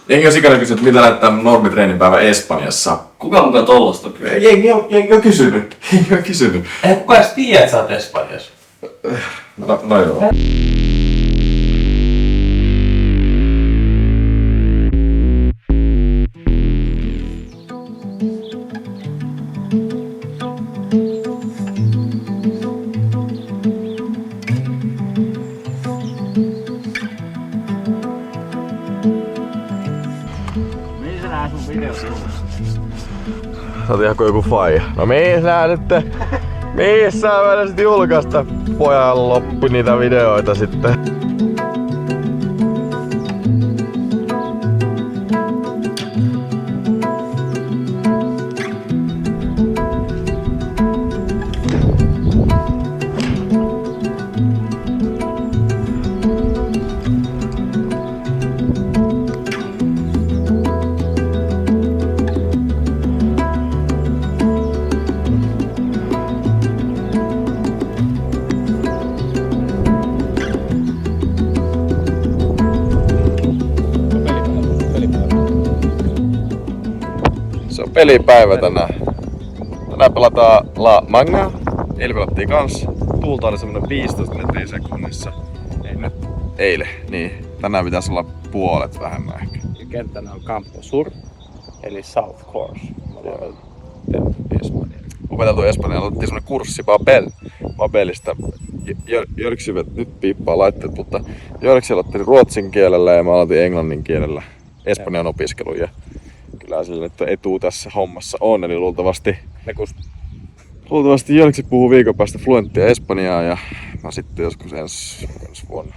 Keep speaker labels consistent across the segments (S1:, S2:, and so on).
S1: Jengi on sikana kysynyt, mitä näyttää normitreeninpäivä Espanjassa.
S2: Kuka mukaan tollasta kysyy?
S1: Jengi on kysynyt. Jengi on kysynyt.
S2: Eihän kukaan edes tiedä, että sä oot Espanjassa.
S1: No joo.
S3: Mihin sä näet sun videossa?
S4: Sä oot ihan kuin joku faija. No mihin sä nyt? Mihin sä meinasit julkaista pojan loppu niitä videoita sitten? Se on pelipäivä tänään. Tänään pelataan La Manga. Eilen pelattiin kans. Tuulta oli semmonen 15 metriä sekunnissa. Eilen, niin. Tänään pitäisi olla puolet vähemmän ehkä.
S3: Ja kenttänä on Campo Sur, eli South Course.
S4: Opeteltu Espanjaa. Otettiin semmonen kurssi Babelista. Jörksivät nyt piippaa laitteet, mutta Jörksi aloitteli ruotsin kielellä ja mä aloitin englannin kielellä Espanjan opiskelun. Ja kyllä sillä nyt etu tässä hommassa on, eli luultavasti Jörksi puhuu viikon päästä fluenttia espanjaa ja mä sitten joskus ensi vuonna.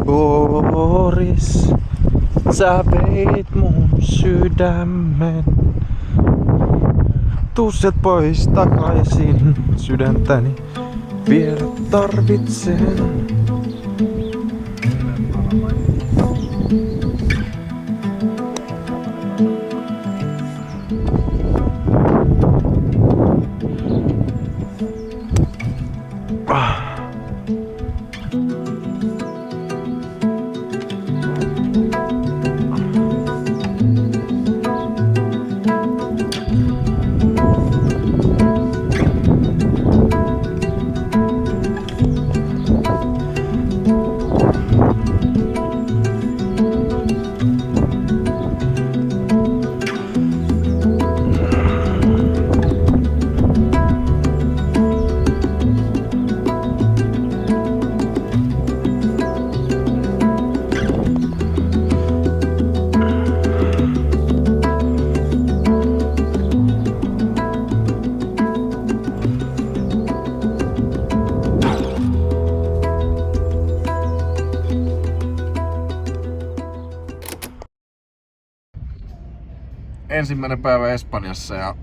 S4: Boris, sä veit mun sydämen. Tuu sielt pois takaisin, sydäntäni vielä tarvitsen. Ensimmäinen päivä Espanjassa ja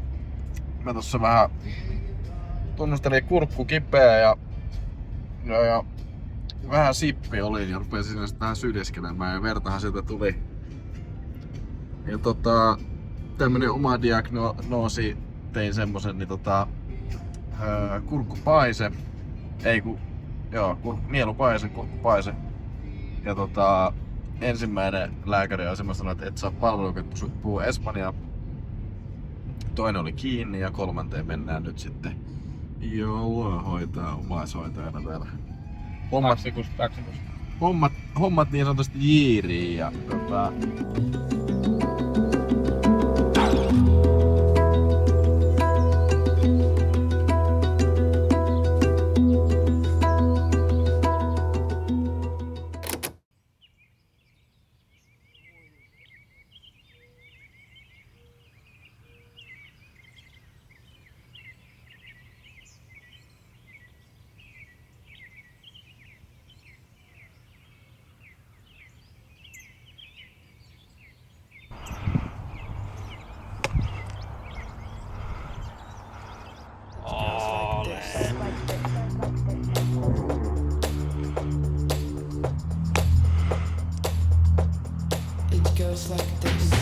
S4: mä tossa vähän tunnustelin kurkku kipeä ja vähän sippi oli ja rupesin vähän sydeskelemään ja vertahan sieltä tuli. Ja tämmönen oma diagnoosi tein semmosen niin kurkkupaise. Nielupaise, kurkkupaise. Ja ensimmäinen lääkäri oli semmoinen, että et saa palveluita puhua espanjaa. Toinen oli kiinni ja kolmanteen mennään nyt sitten Joulua hoitaa omaishoitajana täällä.
S3: Taksikus.
S4: Hommat niin sanotusti jiiriin ja
S5: It goes like this.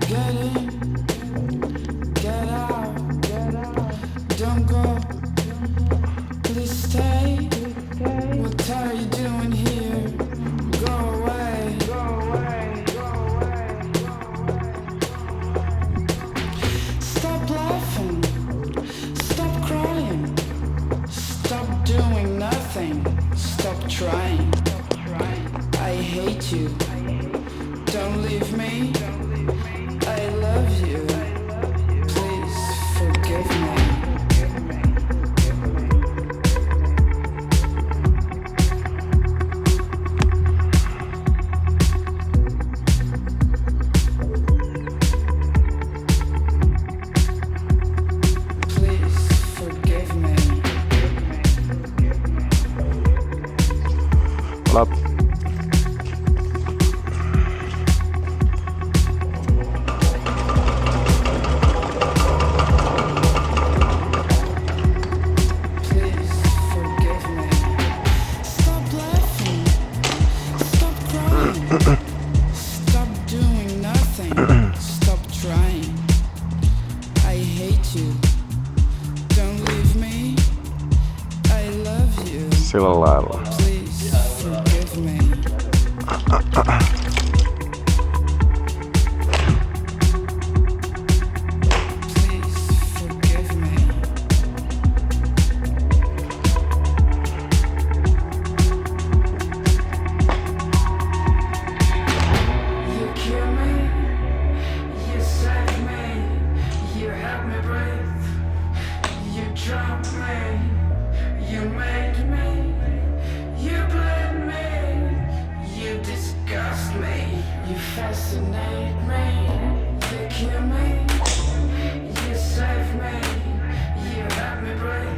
S5: Get in, get out, don't go, please stay. What are you doing here? Go away. Stop laughing. Stop crying. Stop doing nothing. Stop trying. I hate you. Don't leave me. I love you. Please forgive me. Please forgive me.
S4: Lap.
S5: Please forgive me. Stop laughing. Stop crying. Stop doing nothing. Stop trying. I hate you. Don't leave me. I love you.
S4: Sillä lailla.
S5: Please forgive me. Please forgive me. You kill me, you save me, you help me breathe, you drop me, you made me, you bled me, you disgust me, you fascinate me, you kill me, you save me, you help me breathe.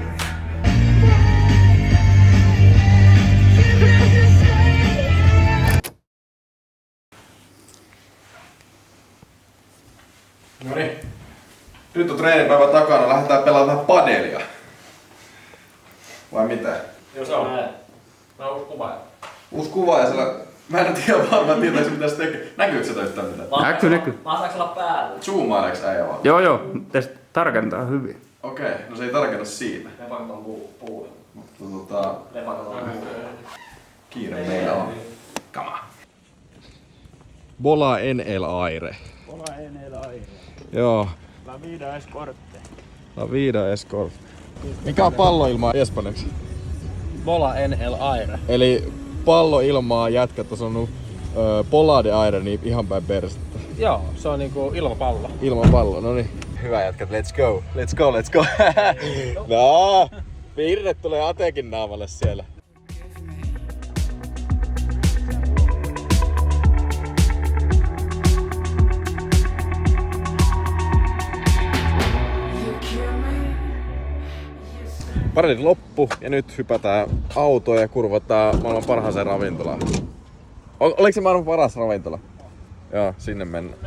S1: Noniin. Nyt on treenipäivä takana, lähdetään pelaamaan vähän padelia. Vai mitä?
S2: Joo, se on. Mä oon uusi kuvaaja.
S1: Uusi kuvaaja siellä. Mä en tiedä varmaan tietääks mitä se tekee. Näkyykö se toi yhtään mitään?
S3: Näkyy.
S2: Mä saanko olla päällä?
S1: Zoomaileeks äijä vaan?
S3: Joo, tästä tarkentaa hyvin.
S1: Okei, no se ei tarkenna siitä.
S2: Lepakot on puulle.
S1: Mutta
S2: Lepakot on puulle.
S1: kiire meillä on. Kama.
S4: Bola NL Aire.
S3: Bola enää aire.
S4: Joo.
S3: La vida es corte.
S4: La vida es corta. Mikä on palloilmaa espanjaksi?
S3: Bola NL aire.
S4: Eli palloilmaa jätkät on sanonut Bola de Aire, niin ihan päin persettä.
S3: Joo, se on niinku ilmapallo.
S4: Ilman palloa, no niin. Hyvä jätkät, let's go, let's go, let's go. No, Virre tulee Atekin naamalle siellä. Paneelit loppu ja nyt hypätään autoon ja kurvataan maailman parhaaseen ravintolaan. Oliko se maailman paras ravintola? Joo, sinne mennään.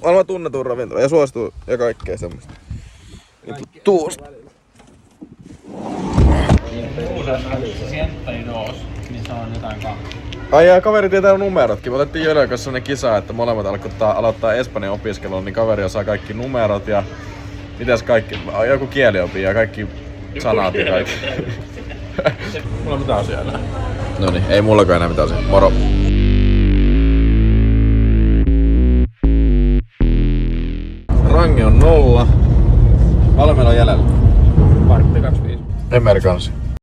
S4: Maailman tunnetuin ravintola ja suosittu ja kaikkea semmoista. Nyt tuosta.
S3: Niin se on jotain kahta.
S4: Ai ja kaveri tietää numerotkin. Me otettiin Jölön kanssa sellainen kisa, että molemmat aloittaa Espanjan opiskelun, niin kaveri osaa kaikki numerot ja mitäs kaikki, joku kieli opii ja kaikki sanat ja kaikki.
S3: Mulla on mitään asiaa enää.
S4: Noniin, ei mullakaan enää mitään asiaa. Moro! Range on 0. Paljon meillä on jäljellä?
S3: Vartti 25.
S4: Emer kanssa.